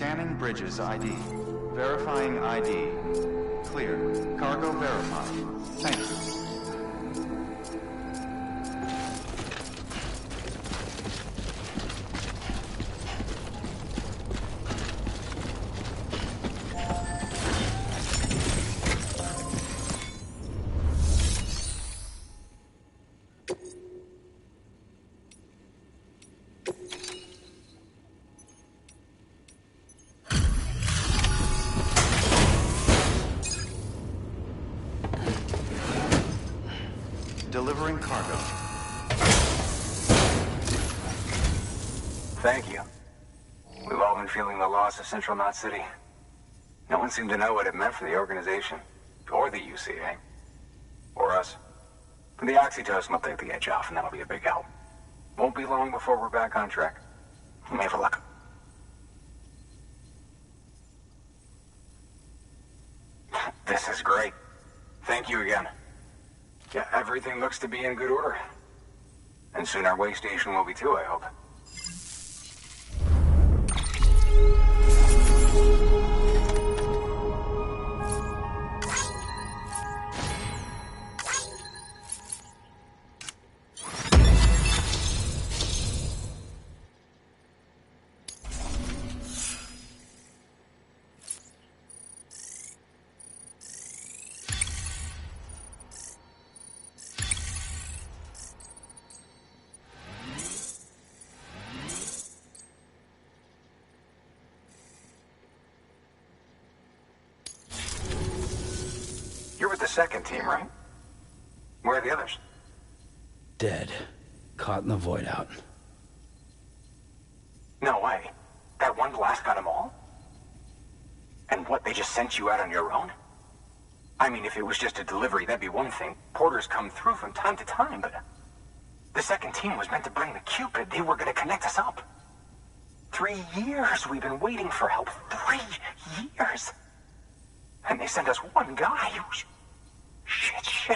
Scanning bridges ID. Verifying ID. Clear. Cargo verified. Thank you. Delivering cargo. Thank you. We've all been feeling the loss of Central Knot City. No one seemed to know what it meant for the organization. Or the UCA. Or us. The oxytocin will take the edge off, and that'll be a big help. Won't be long before we're back on track. We may have luck. This is great. Thank you again. Yeah, everything looks to be in good order. And soon our way station will be too, I hope. You're with the second team, right? Where are the others? Dead. Caught in the void out. No way. That one blast got them all? And what, they just sent you out on your own? I mean, if it was just a delivery, that'd be one thing. Porters come through from time to time, but... The second team was meant to bring the Cupid. They were gonna connect us up. 3 years we've been waiting for help. 3 years! And they sent us one guy who's...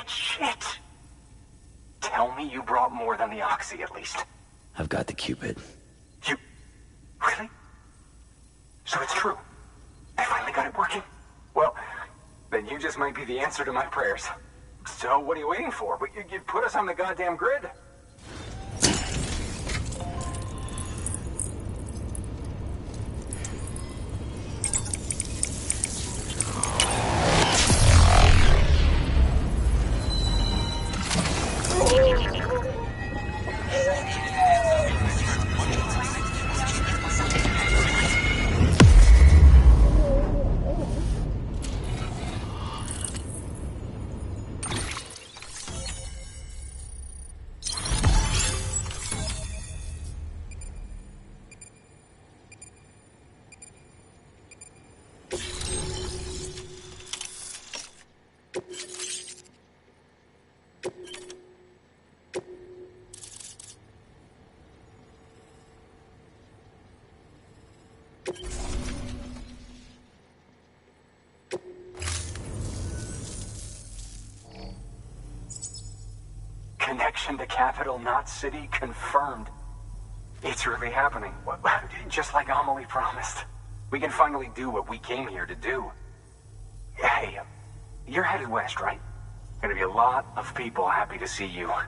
Shit. Tell me you brought more than the Oxy, at least. I've got the Cupid. You... Really? So it's true. I finally got it working. Well, then you just might be the answer to my prayers. So what are you waiting for? You put us on the goddamn grid. Connection to Capital Knot City confirmed. It's really happening. Just like Amelie promised. We can finally do what we came here to do. Hey, you're headed west, right? Gonna be a lot of people happy to see you. I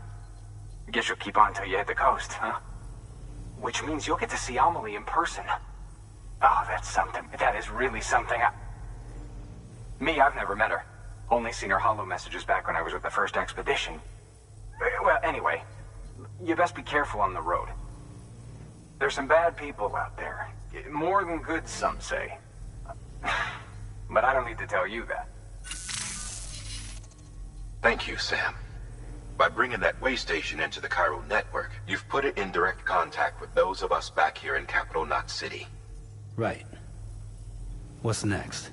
guess you'll keep on till you hit the coast, huh? Which means you'll get to see Amelie in person. Oh, that's something. That is really something. Me, I've never met her. Only seen her holo messages back when I was with the first expedition. Well, anyway, you best be careful on the road. There's some bad people out there. More than good, some say. But I don't need to tell you that. Thank you, Sam. By bringing that way station into the Cairo network, you've put it in direct contact with those of us back here in Capital Knot City. Right. What's next?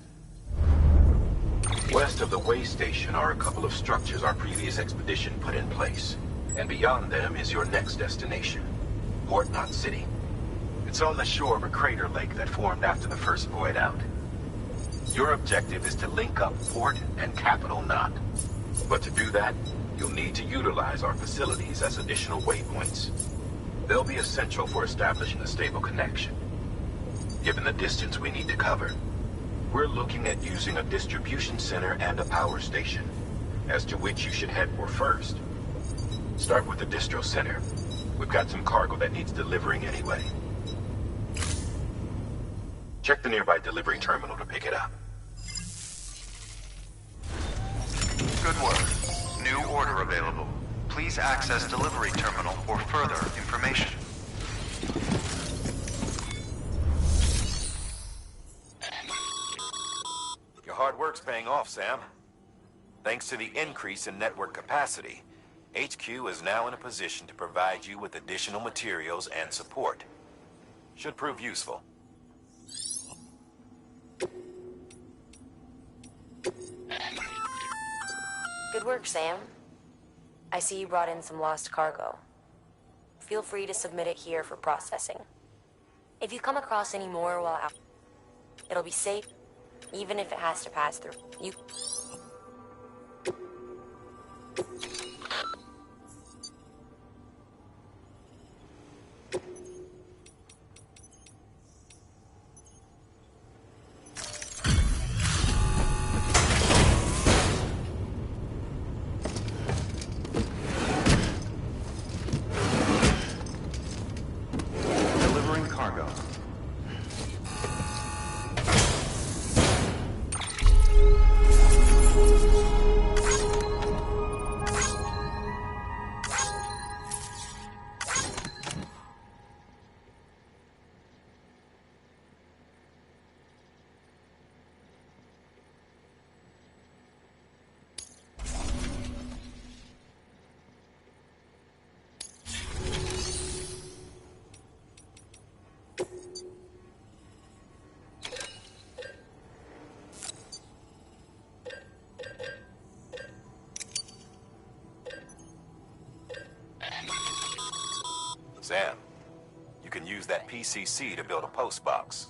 West of the way station are a couple of structures our previous expedition put in place. And beyond them is your next destination, Port Knot City. It's on the shore of a crater lake that formed after the first void out. Your objective is to link up Port and Capital Knot. But to do that, you'll need to utilize our facilities as additional waypoints. They'll be essential for establishing a stable connection. given the distance we need to cover. We're looking at using a distribution center and a power station, as to which you should head for first. Start with the distro center. We've got some cargo that needs delivering anyway. Check the nearby delivery terminal to pick it up. Good work. New order available. Please access delivery terminal for further information. Your hard work's paying off, Sam. Thanks to the increase in network capacity, HQ is now in a position to provide you with additional materials and support. Should prove useful. Good work, Sam. I see you brought in some lost cargo. Feel free to submit it here for processing. If you come across any more while out, it'll be safe, even if it has to pass through. You... Delivering cargo. Sam, you can use that PCC to build a post box.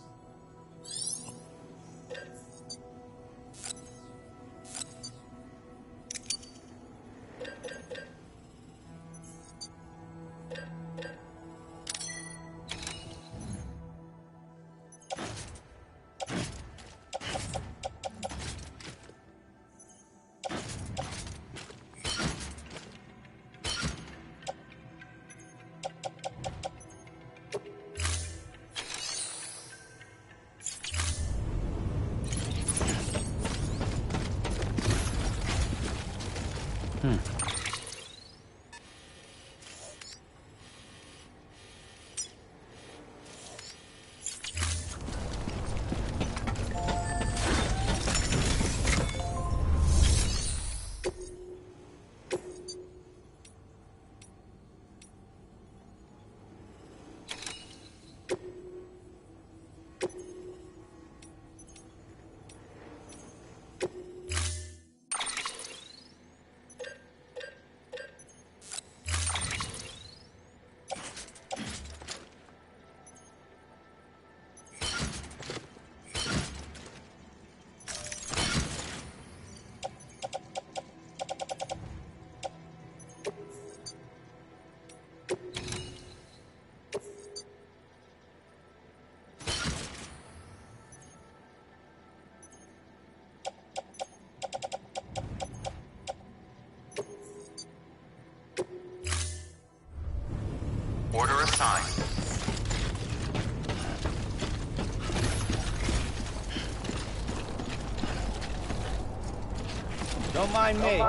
Order assigned. Don't mind me.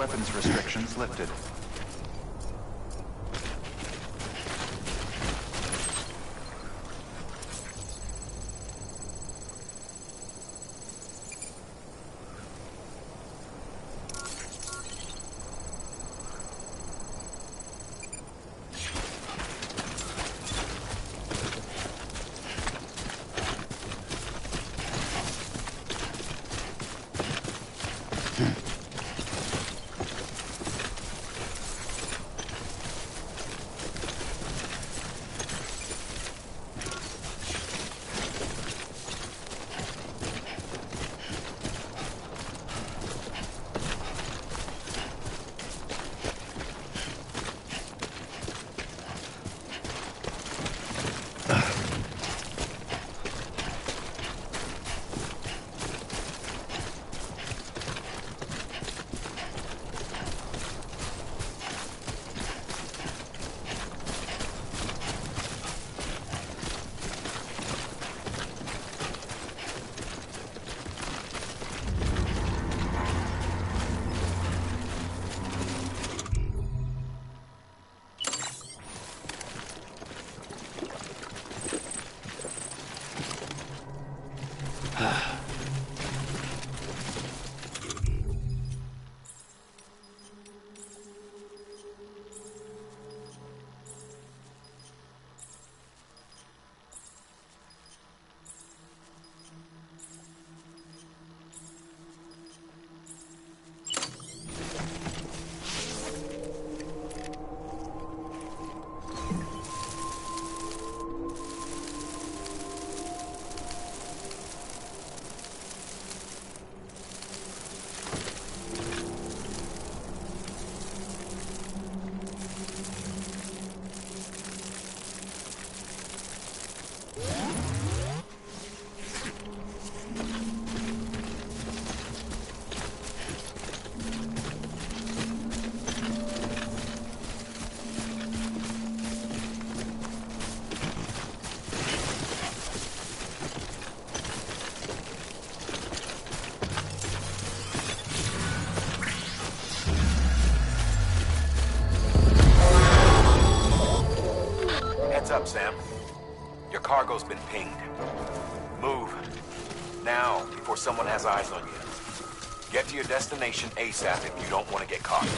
weapons restrictions lifted. Heads up, Sam. Your cargo's been pinged. Move. Now, before someone has eyes on you. Get to your destination ASAP if you don't want to get caught.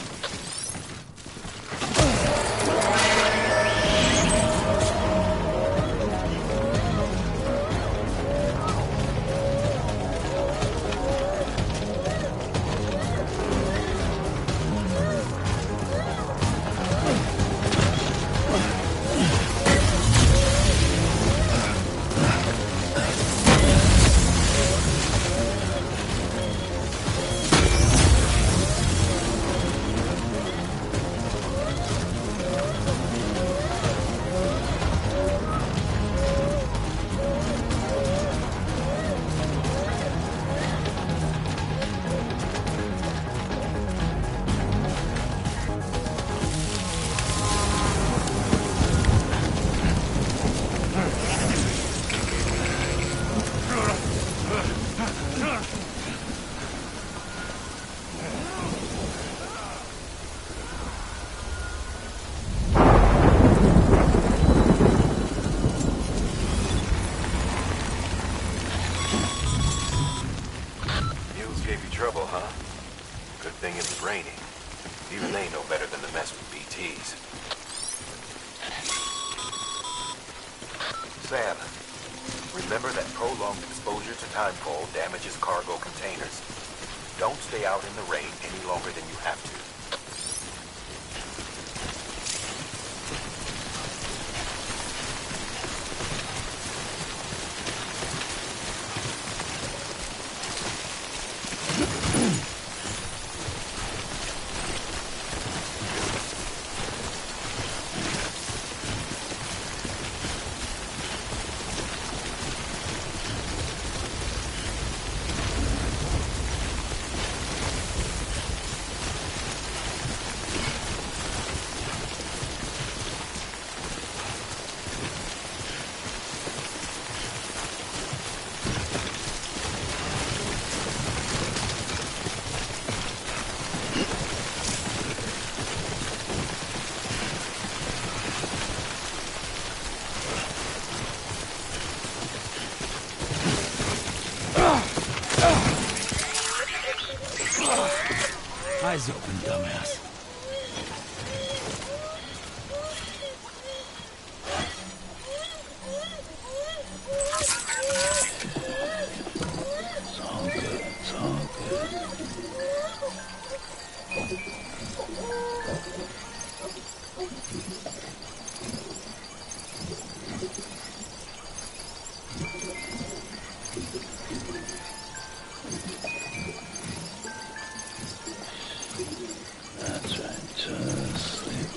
Even they know better than to mess with BTs. Sam, remember that prolonged exposure to timefall damages cargo containers. Don't stay out in the rain any longer than you have to. eyes open, dumbass. It's all good. It's all good. That's right. Just sleep.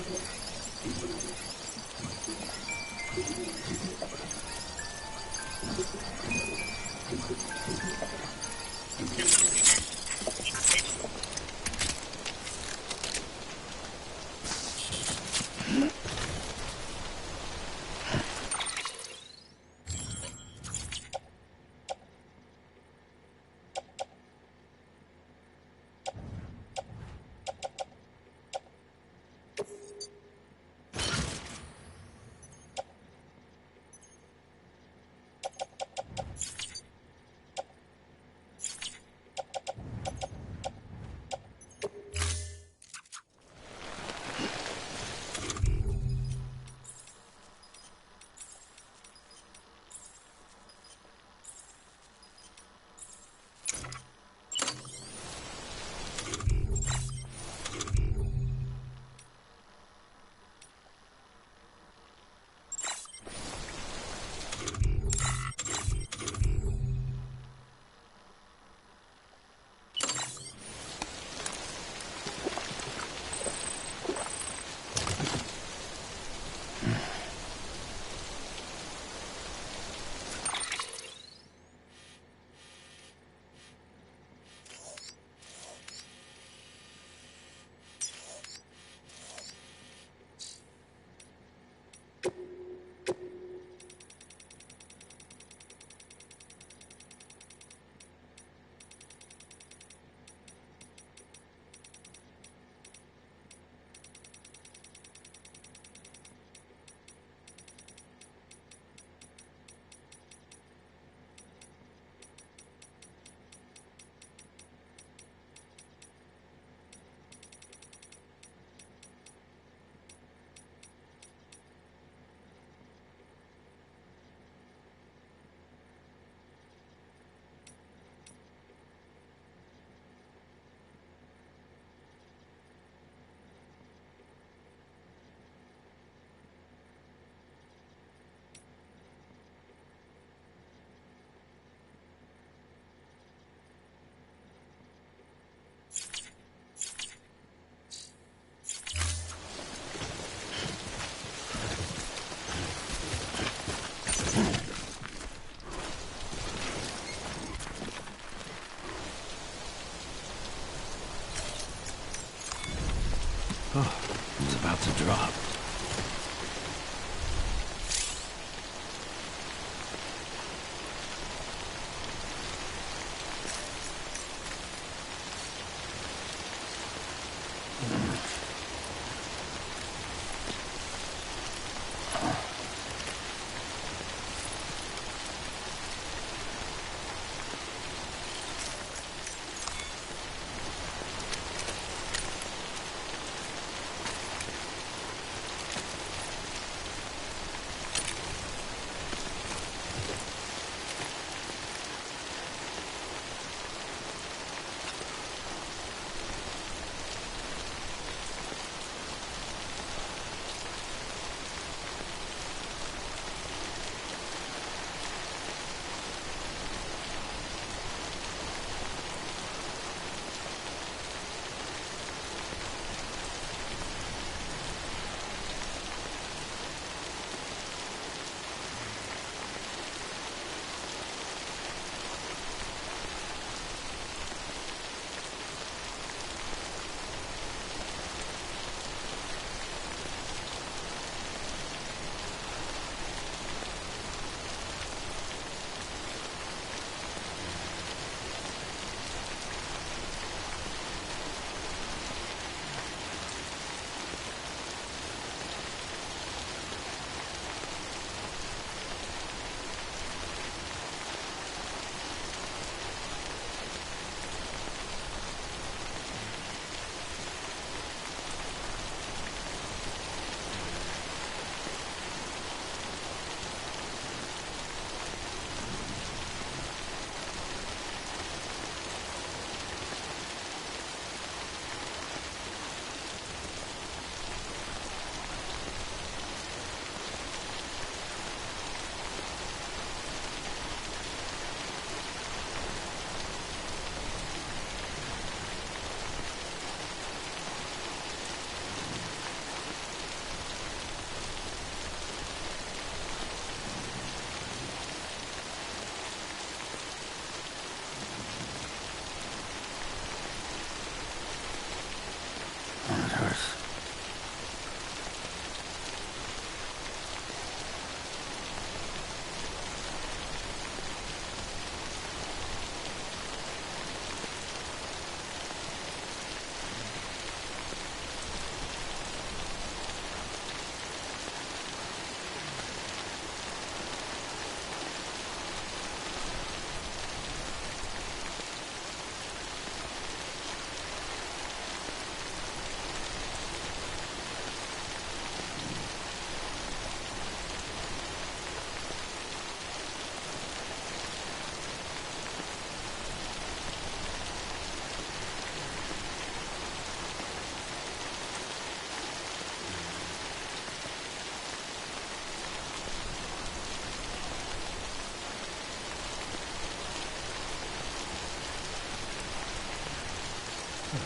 All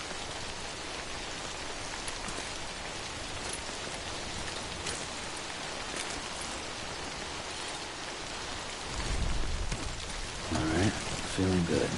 right, feeling good.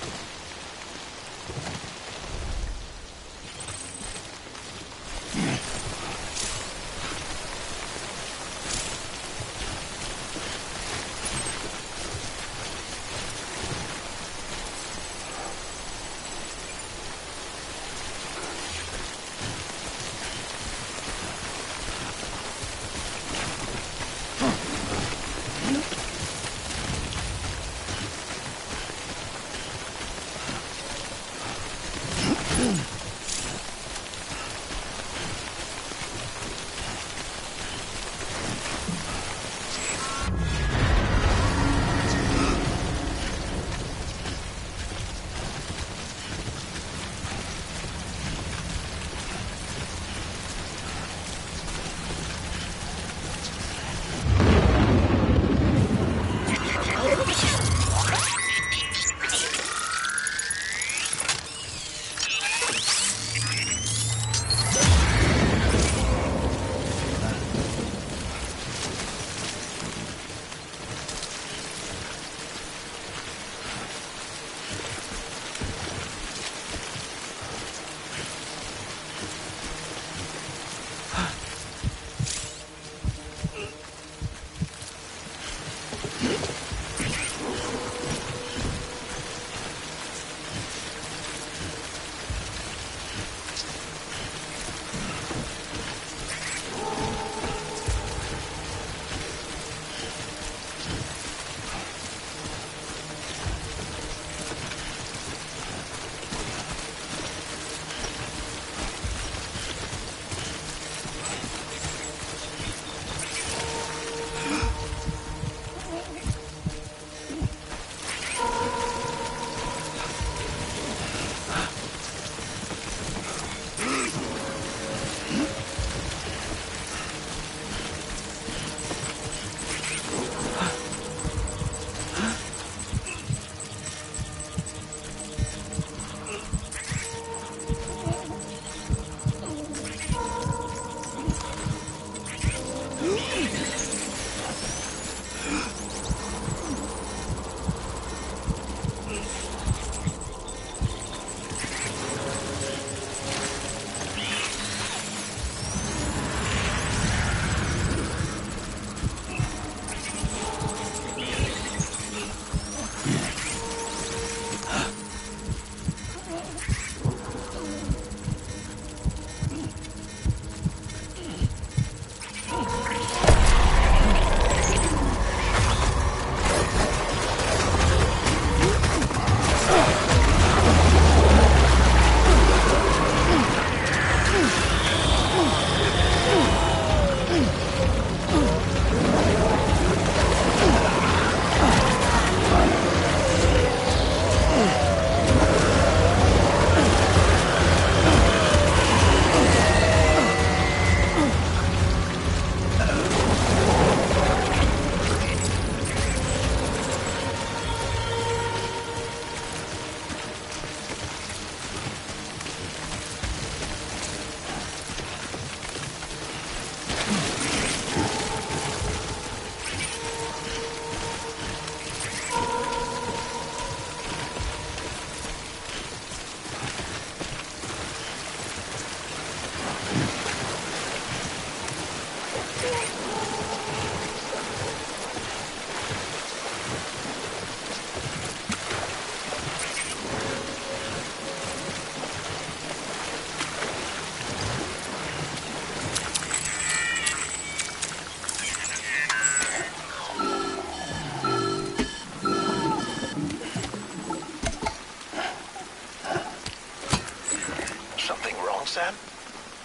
Sam?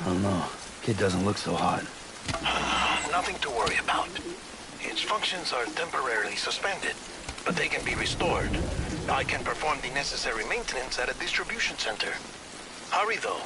I don't know. Kid doesn't look so hot. Nothing to worry about. Its functions are temporarily suspended, but they can be restored. I can perform the necessary maintenance at a distribution center. Hurry, though.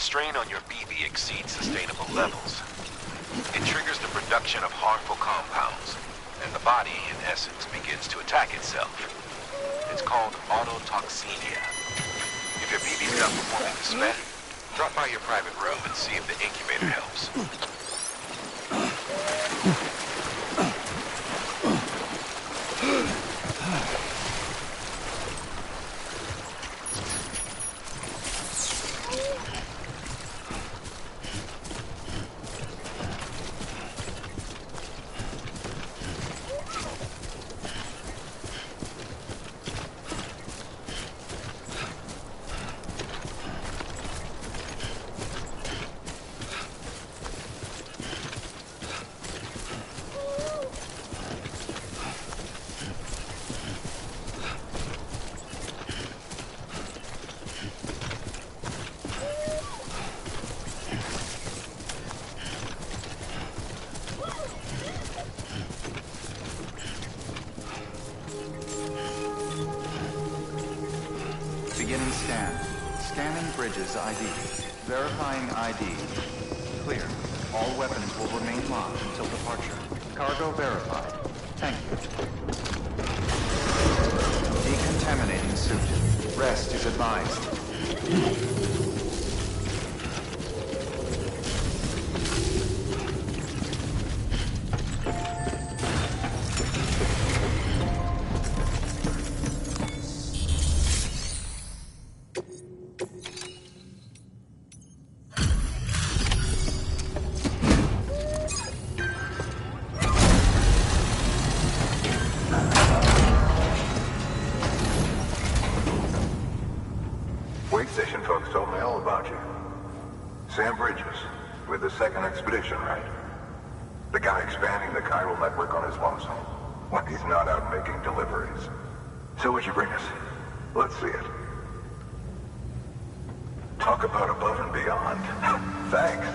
strain on your BB exceeds sustainable levels, it triggers the production of harmful compounds, and the body, in essence, begins to attack itself. It's called autotoxemia. If your BB's not performing to spec, drop by your private room and see if the incubator helps. Beginning scan. Scanning bridges ID. Verifying ID. Clear. All weapons will remain locked until departure. Cargo verified. Thank you. Decontaminating suit. Rest is advised. Wait station folks told me all about you. Sam Bridges, with the second expedition, right? The guy expanding the chiral network on his lonesome. When he's not out making deliveries. So what'd you bring us? Let's see it. Talk about above and beyond. Thanks.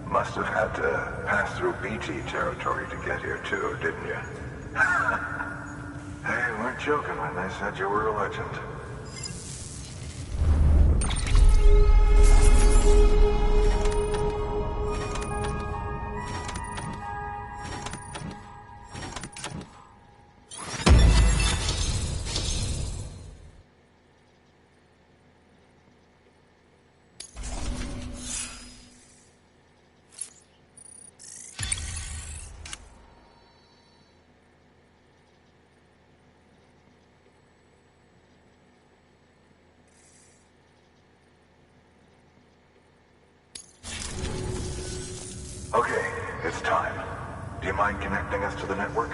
Must have had to pass through BT territory to get here too, didn't you? They weren't joking when they said you were a legend. Okay, it's time. Do you mind connecting us to the network?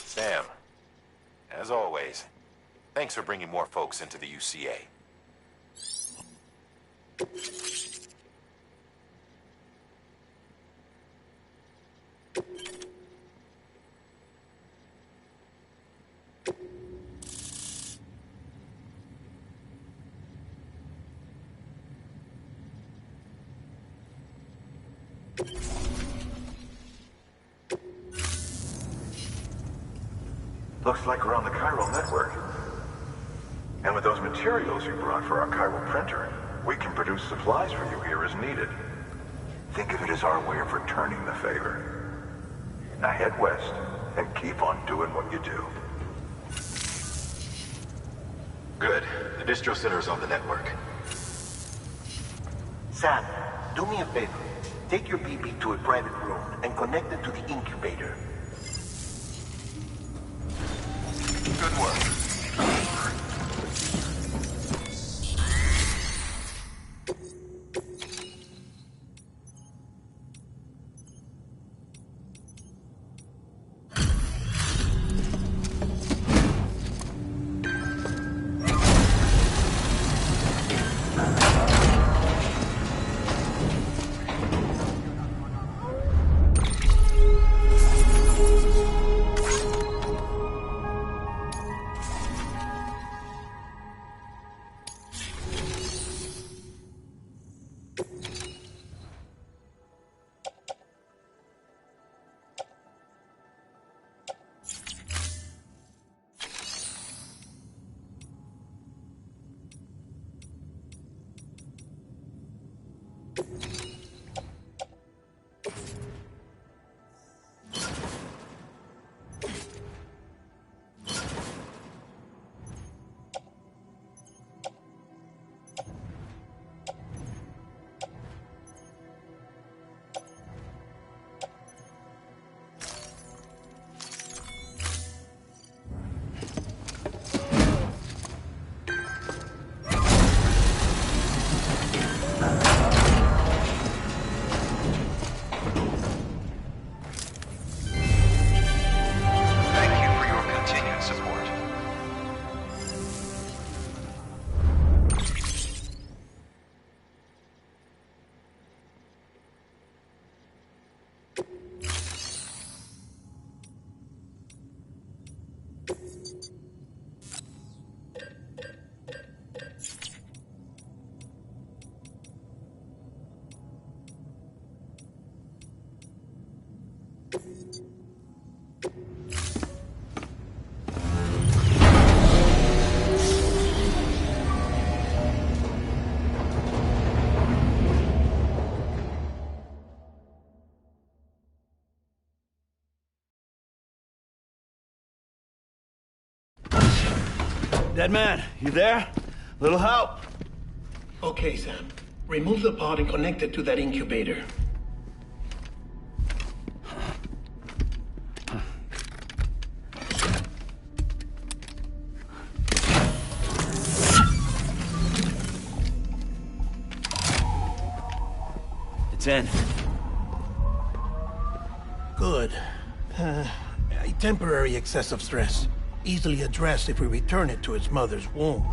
Sam, as always, thanks for bringing more folks into the UCA. Looks like we're on the chiral network. And with those materials you brought for our chiral printer, we can produce supplies for you here as needed. Think of it as our way of returning the favor. Now head west and keep on doing what you do. Good. The distro center is on the network. Sam, do me a favor. Take your BB to a private room and connect it to the incubator. Good work. Dead man, you there? Little help? Okay, Sam. Remove the pod and connect it to that incubator. It's in. Good. A temporary excess of stress. Easily addressed if we return it to its mother's womb.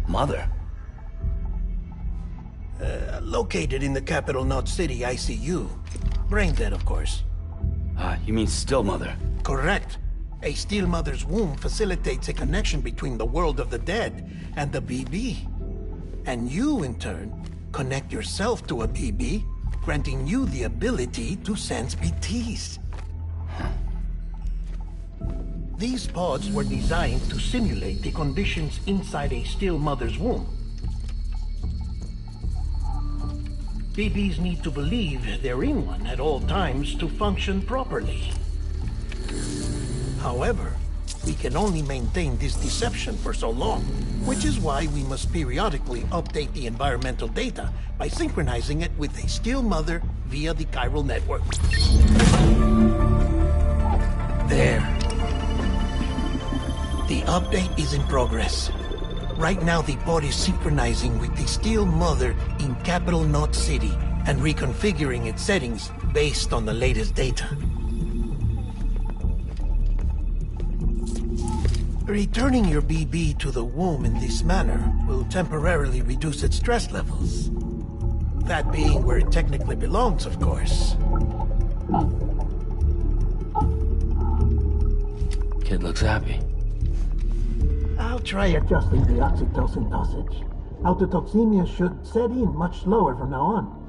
Mother? Located in the capital Knot City ICU. Brain dead, of course. You mean still mother? Correct. A steel mother's womb facilitates a connection between the world of the dead and the BB. And you, in turn, connect yourself to a BB, granting you the ability to sense BTs. These pods were designed to simulate the conditions inside a still mother's womb. BBs need to believe they're in one at all times to function properly. However, we can only maintain this deception for so long, which is why we must periodically update the environmental data by synchronizing it with a still mother via the chiral network. There. The update is in progress. Right now, the pod is synchronizing with the Steel Mother in Capital Knot City and reconfiguring its settings based on the latest data. Returning your BB to the womb in this manner will temporarily reduce its stress levels. That being where it technically belongs, of course. Kid looks happy. I'll try adjusting the oxytocin dosage. Autotoxemia should set in much slower from now on.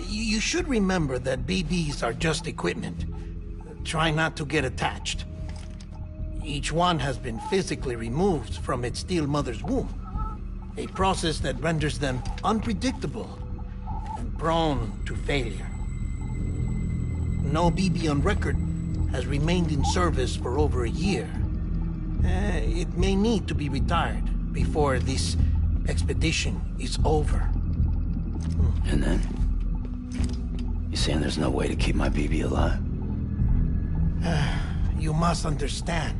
You should remember that BBs are just equipment. Try not to get attached. Each one has been physically removed from its steel mother's womb. A process that renders them unpredictable and prone to failure. No BB on record has remained in service for over a year. It may need to be retired before this expedition is over. And then? You saying there's no way to keep my BB alive? You must understand,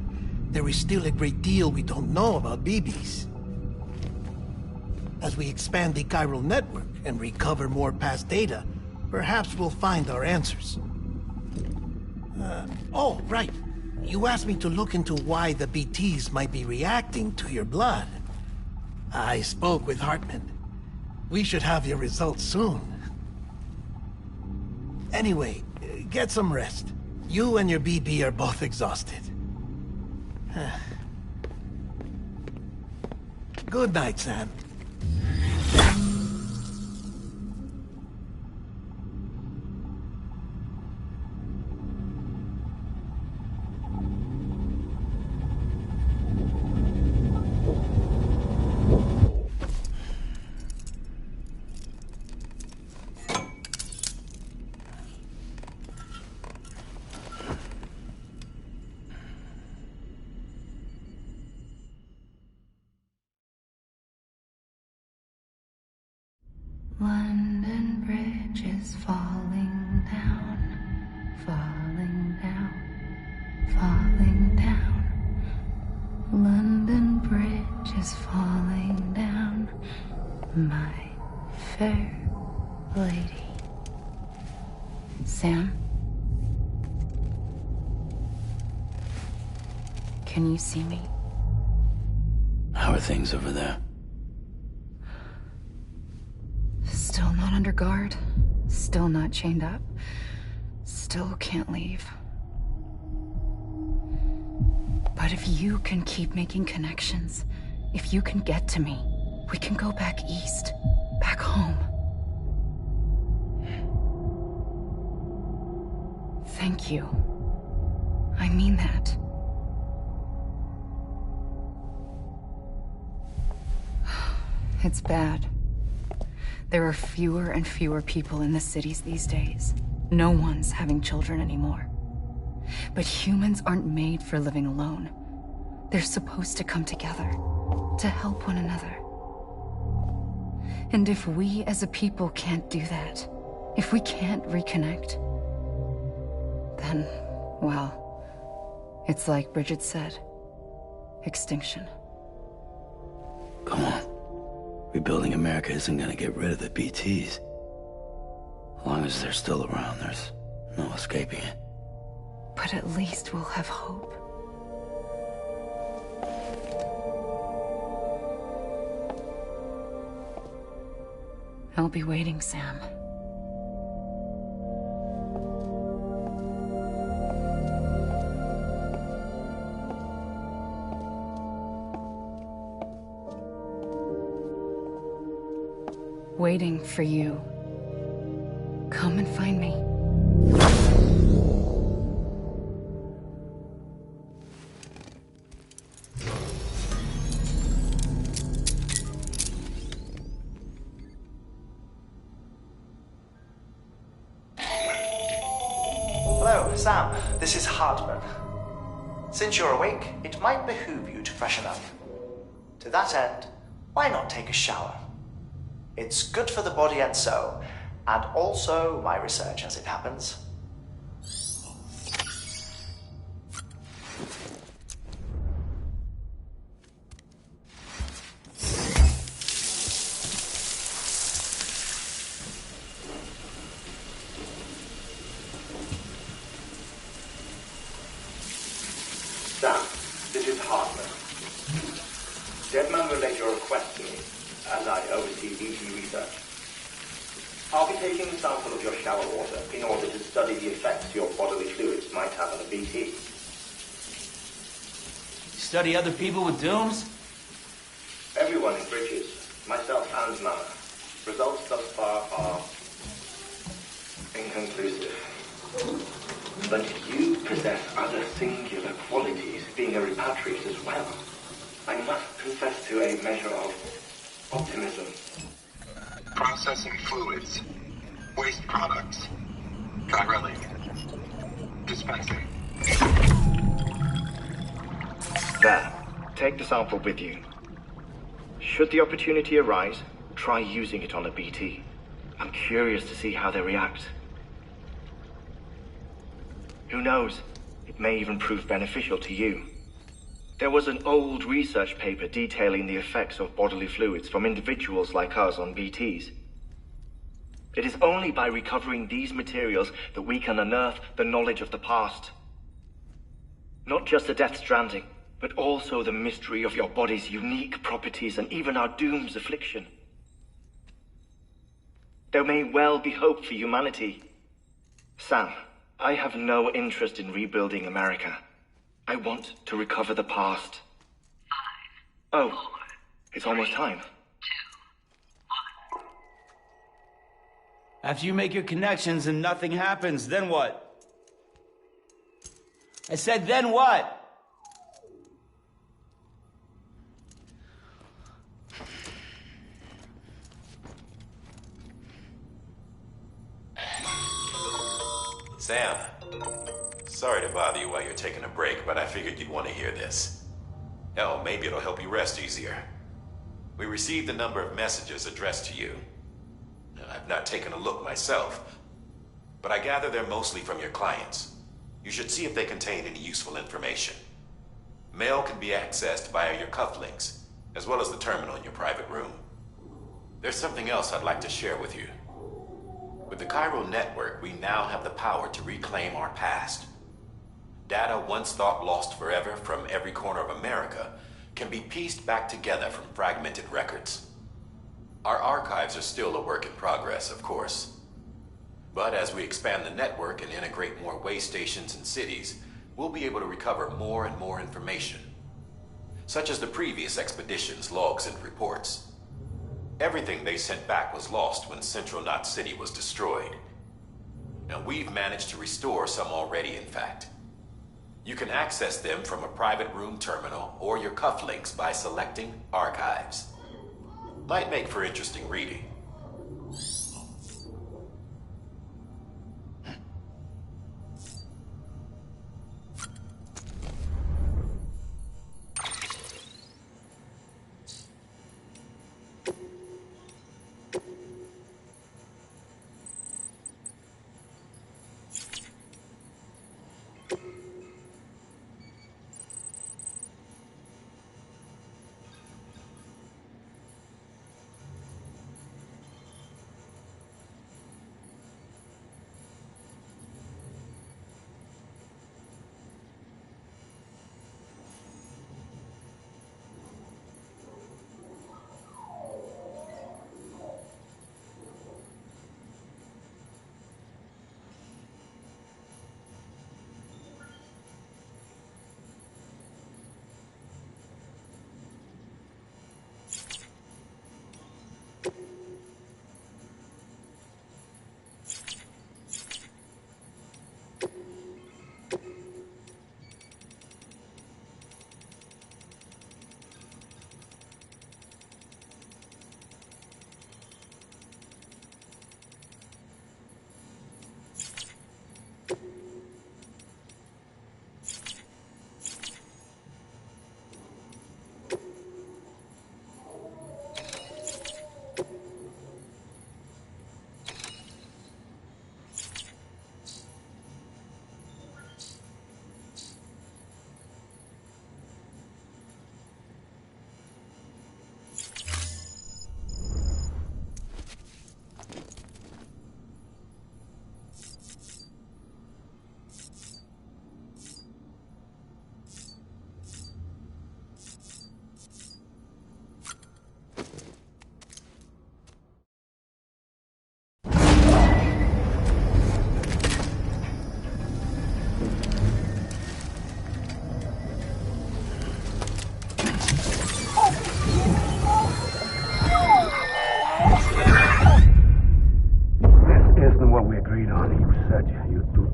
there is still a great deal we don't know about BBs. As we expand the chiral network and recover more past data, perhaps we'll find our answers. Oh, right. You asked me to look into why the BTs might be reacting to your blood. I spoke with Hartman. We should have your results soon. Anyway, get some rest. You and your BB are both exhausted. Good night, Sam. London Bridge is falling down, falling down, falling down. London Bridge is falling down, my fair lady. Sam? Can you see me? How are things over there? Still not under guard. Still not chained up. Still can't leave. But if you can keep making connections, if you can get to me, We can go back east. Back home. Thank you. I mean that. It's bad. There are fewer and fewer people in the cities these days. No one's having children anymore. But humans aren't made for living alone. They're supposed to come together, to help one another. And if we as a people can't do that, if we can't reconnect, then, well, it's like Bridget said, extinction. Come on. Rebuilding America isn't gonna get rid of the BTs. As long as they're still around, there's no escaping it. But at least we'll have hope. I'll be waiting, Sam. Waiting for you. Come and find me. Hello, Sam. This is Hardman. Since you're awake, it might behoove you to freshen up. To that end, why not take a shower? It's good for the body and soul, and also my research as it happens. Sam, this is Hardman. Deadman relayed your request to me, as I oversee BT research. I'll be taking a sample of your shower water in order to study the effects your bodily fluids might have on a BT. Study other people with dooms? Everyone in Bridges, myself and Nana. Results thus far are inconclusive. But you possess other singular qualities, being a repatriate as well. I must confess to a measure of optimism. Processing fluids. Waste products. Chirelli. Dispensing. There. Take the sample with you. Should the opportunity arise, try using it on a BT. I'm curious to see how they react. Who knows? It may even prove beneficial to you. There was an old research paper detailing the effects of bodily fluids from individuals like us on BTs. It is only by recovering these materials that we can unearth the knowledge of the past. Not just the death stranding, but also the mystery of your body's unique properties and even our doom's affliction. There may well be hope for humanity. Sam, I have no interest in rebuilding America. I want to recover the past. 5, 4, it's almost time. 2, 1. After you make your connections and nothing happens, then what? I said, then what? Sam, sorry to bother you while you're taking a break, but I figured you'd want to hear this. Hell, maybe it'll help you rest easier. We received a number of messages addressed to you. I've not taken a look myself, but I gather they're mostly from your clients. You should see if they contain any useful information. Mail can be accessed via your cufflinks, as well as the terminal in your private room. There's something else I'd like to share with you. With the Chiral network, we now have the power to reclaim our past. Data once thought lost forever from every corner of America can be pieced back together from fragmented records. Our archives are still a work in progress, of course. But as we expand the network and integrate more way stations and cities, we'll be able to recover more and more information, such as the previous expedition's logs and reports. Everything they sent back was lost when Central Knot City was destroyed. Now we've managed to restore some already, in fact. You can access them from a private room terminal or your cufflinks by selecting Archives. Might make for interesting reading.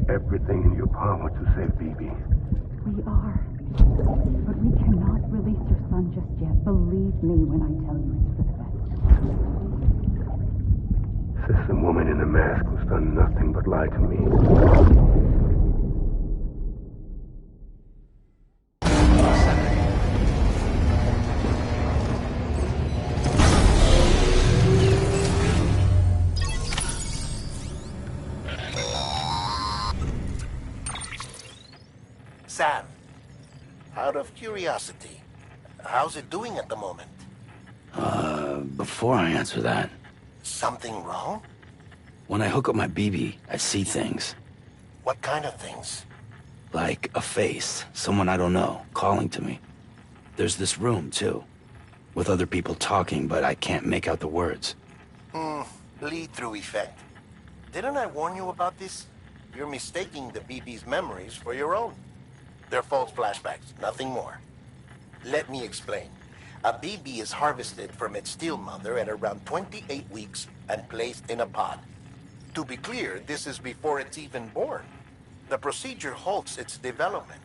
Everything in your power to save BB. We are. But we cannot release your son just yet. Believe me when I tell you it's for the best. System woman in the mask who's done nothing but lie to me. Sam, out of curiosity, how's it doing at the moment? Before I answer that... Something wrong? When I hook up my BB, I see things. What kind of things? Like a face, someone I don't know, calling to me. There's this room, too, with other people talking, but I can't make out the words. Bleed-through effect. Didn't I warn you about this? You're mistaking the BB's memories for your own. They're false flashbacks, nothing more. Let me explain. A BB is harvested from its steel mother at around 28 weeks and placed in a pod. To be clear, this is before it's even born. The procedure halts its development.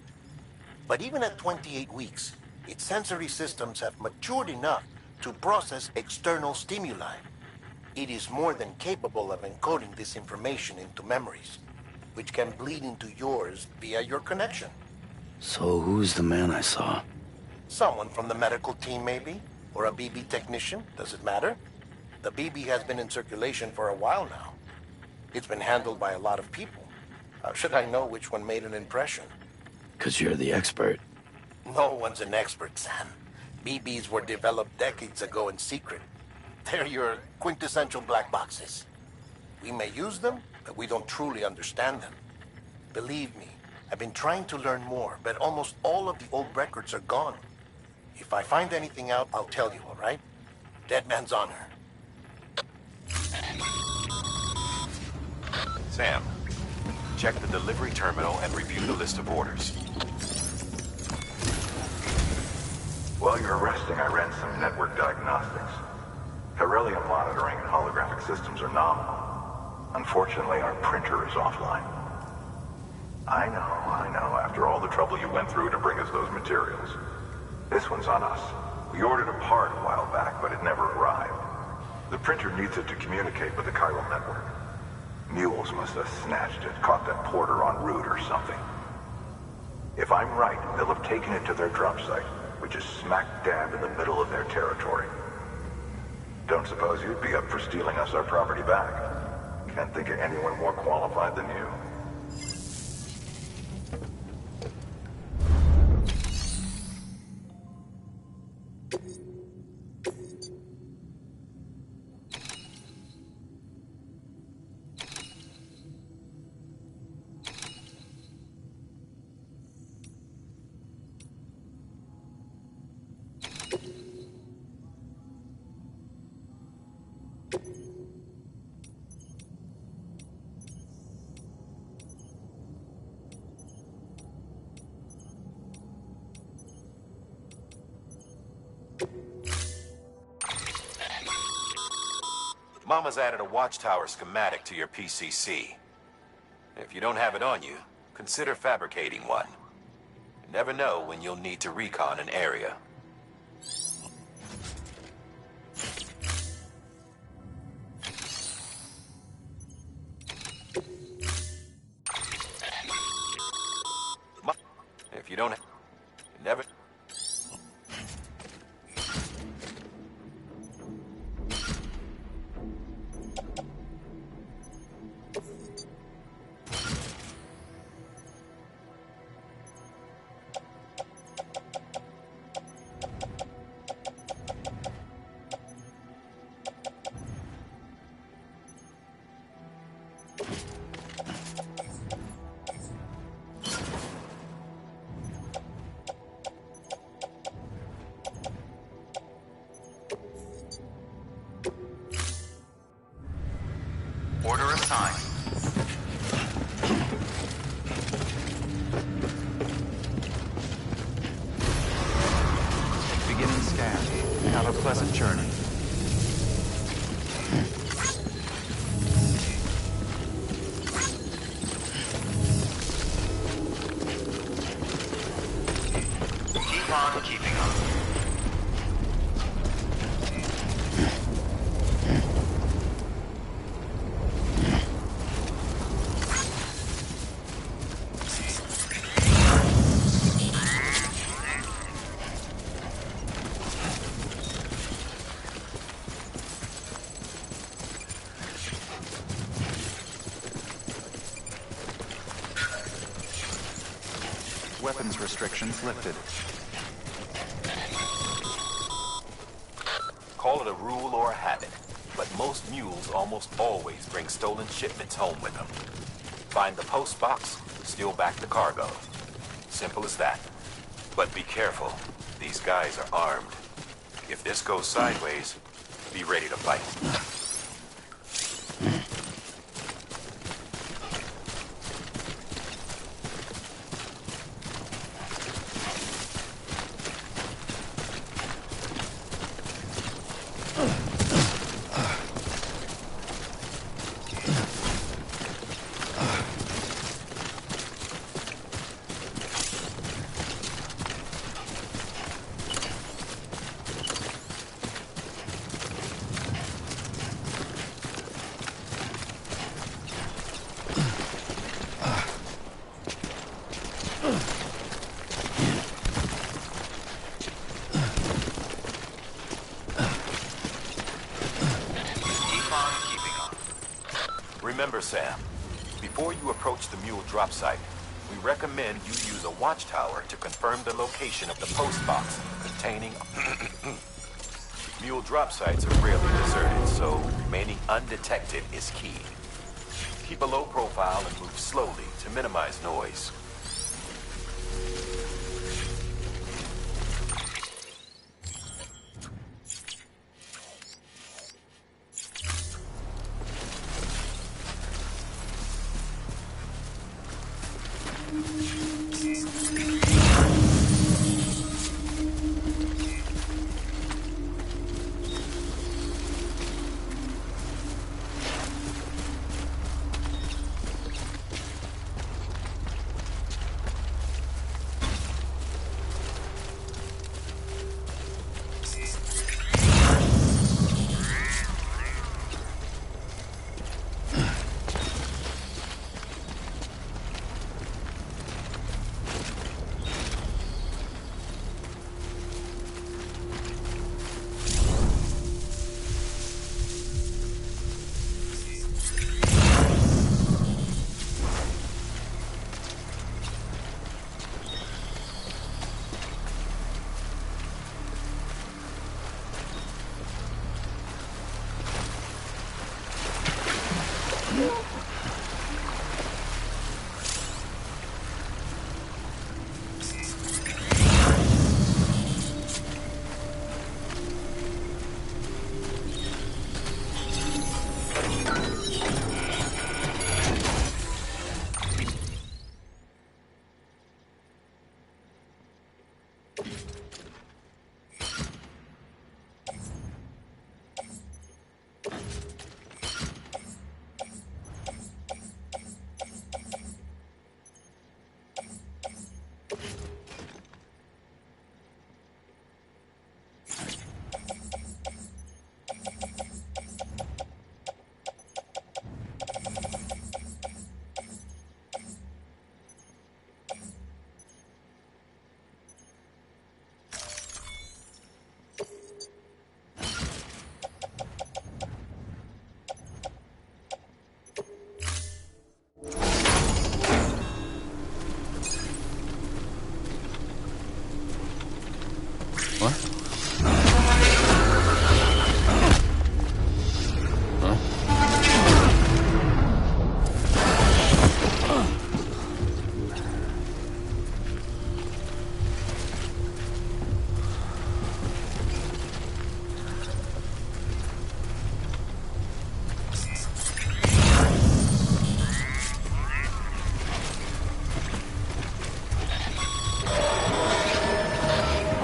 But even at 28 weeks, its sensory systems have matured enough to process external stimuli. It is more than capable of encoding this information into memories, which can bleed into yours via your connection. So who's the man I saw? Someone from the medical team, maybe? Or a BB technician? Does it matter? The BB has been in circulation for a while now. It's been handled by a lot of people. How should I know which one made an impression? 'Cause you're the expert. No one's an expert, Sam. BBs were developed decades ago in secret. They're your quintessential black boxes. We may use them, but we don't truly understand them. Believe me, I've been trying to learn more, but almost all of the old records are gone. If I find anything out, I'll tell you, all right? Dead man's honor. Sam, check the delivery terminal and review the list of orders. While you were resting, I ran some network diagnostics. Beryllium monitoring and holographic systems are nominal. Unfortunately, our printer is offline. I know, after all the trouble you went through to bring us those materials. This one's on us. We ordered a part a while back, but it never arrived. The printer needs it to communicate with the chiral network. Mules must have snatched it, caught that porter en route or something. If I'm right, they'll have taken it to their drop site, which is smack dab in the middle of their territory. Don't suppose you'd be up for stealing us our property back? Can't think of anyone more qualified than you. Mama's added a watchtower schematic to your PCC. If you don't have it on you, consider fabricating one. You never know when you'll need to recon an area. If you don't, never. Order assigned. Beginning scan. Have a pleasant journey. Keep on keeping on. Weapons restrictions lifted. Call it a rule or a habit, but most mules almost always bring stolen shipments home with them. Find the post box, steal back the cargo. Simple as that. But be careful. These guys are armed. If this goes sideways, be ready to fight. Remember, Sam, before you approach the mule drop site, we recommend you use a watchtower to confirm the location of the post box containing... Mule drop sites are rarely deserted, so remaining undetected is key. Keep a low profile and move slowly to minimize noise. What?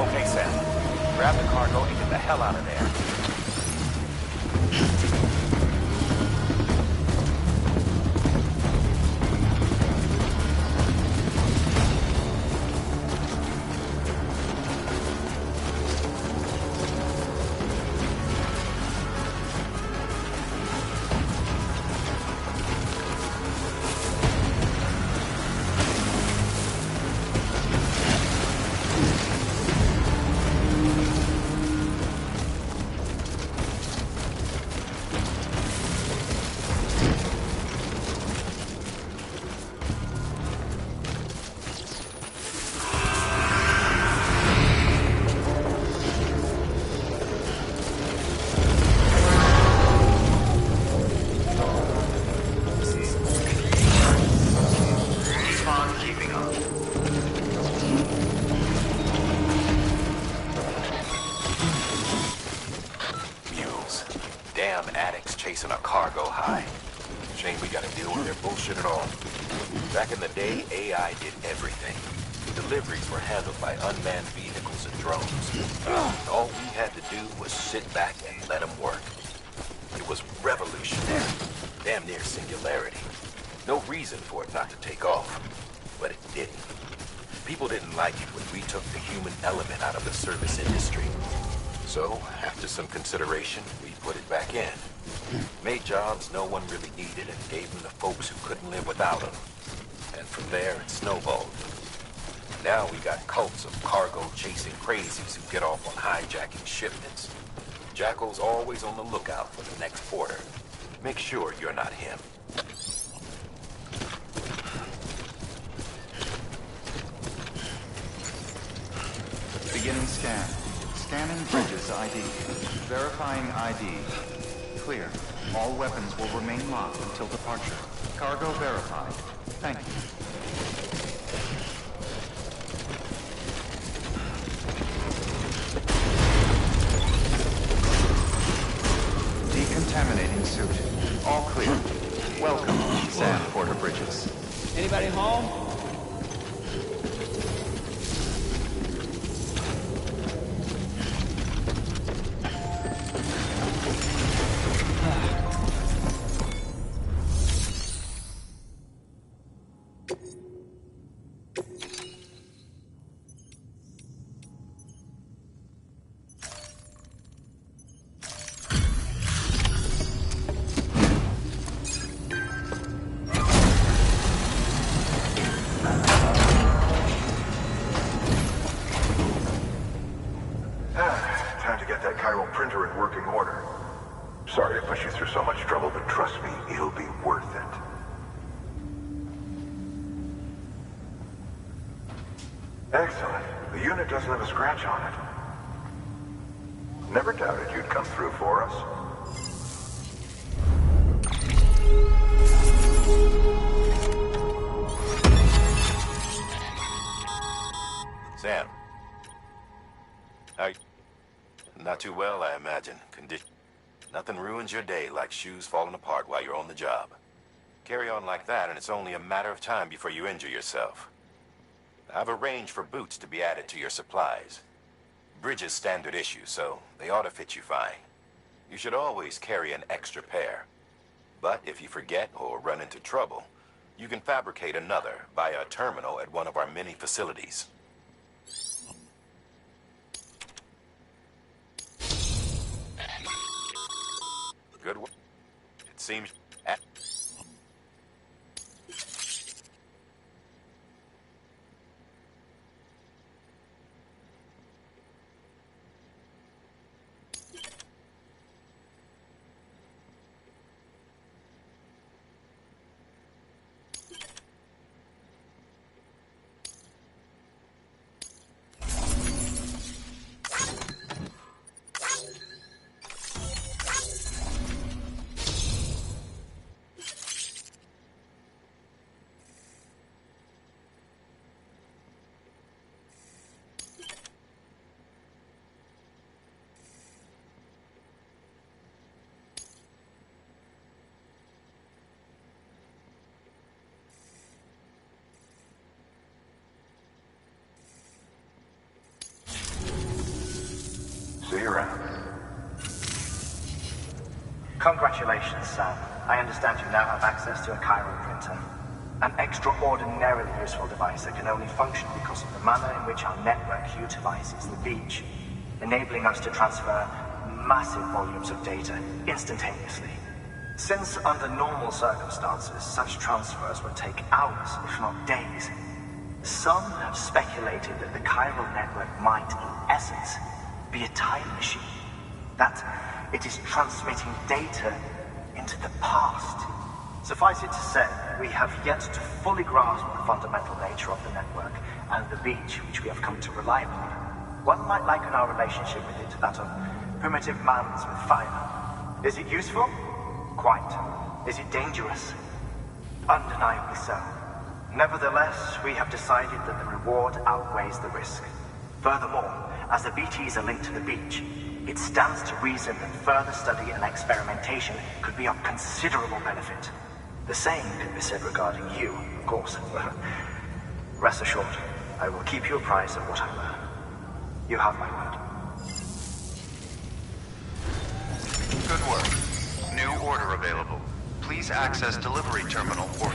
Okay, Sam. Grab the cargo and get the hell out of there. Damn addicts chasing a cargo high. Shame we gotta deal with their bullshit at all. Back in the day, AI did everything. Deliveries were handled by unmanned vehicles and drones. All we had to do was sit back and let them work. It was revolutionary. Damn near singularity. No reason for it not to take off. But it didn't. People didn't like it when we took the human element out of the service industry. So, after some consideration, we put it back in. Made jobs no one really needed and gave them to folks who couldn't live without them. And from there, it snowballed. Now we got cults of cargo-chasing crazies who get off on hijacking shipments. Jackal's always on the lookout for the next order. Make sure you're not him. Beginning scan. Scanning bridges ID. Verifying ID. Clear. All weapons will remain locked until departure. Cargo verified. Thank you. Decontaminating suit. All clear. Welcome, Sam Porter Bridges. Anybody home? Time to get that chiral printer in working order. Sorry to push you through so much trouble, but trust me, it'll be worth it. Excellent. The unit doesn't have a scratch on it. Never doubted you'd come through for us. Sam. Not too well, I imagine. Nothing ruins your day like shoes falling apart while you're on the job. Carry on like that, and it's only a matter of time before you injure yourself. I've arranged for boots to be added to your supplies. Bridges standard issue, so they ought to fit you fine. You should always carry an extra pair. But if you forget or run into trouble, you can fabricate another via a terminal at one of our many facilities. Good work. It seems... Congratulations, Sam. I understand you now have access to a chiral printer. An extraordinarily useful device that can only function because of the manner in which our network utilizes the beach, enabling us to transfer massive volumes of data instantaneously. Since under normal circumstances, such transfers would take hours, if not days, some have speculated that the chiral network might, in essence, be a time machine. That it is transmitting data into the past. Suffice it to say, we have yet to fully grasp the fundamental nature of the network and the beach which we have come to rely upon. One might liken our relationship with it to that of primitive mans with fire. Is it useful? Quite. Is it dangerous? Undeniably so. Nevertheless, we have decided that the reward outweighs the risk. Furthermore, as the BTs are linked to the beach, it stands to reason that further study and experimentation could be of considerable benefit. The same can be said regarding you, of course. Rest assured, I will keep you apprised of what I learn. You have my word. Good work. New order available. Please access delivery terminal or...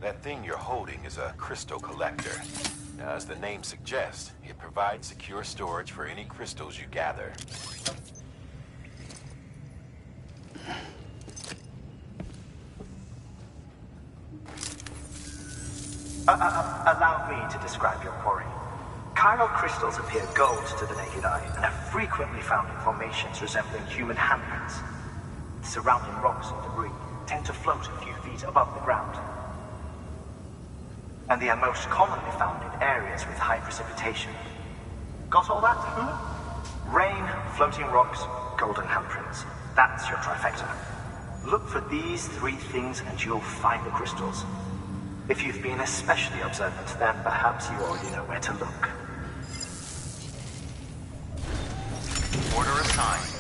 That thing you're holding is a crystal collector. Now, as the name suggests, it provides secure storage for any crystals you gather. Allow me to describe your quarry. Chiral crystals appear gold to the naked eye and are frequently found in formations resembling human handprints. Surrounding rocks and debris tend to float a few feet above the ground. And they are most commonly found in areas with high precipitation. Got all that? Rain, floating rocks, golden handprints. That's your trifecta. Look for these three things and you'll find the crystals. If you've been especially observant, then perhaps you already know where to look. time.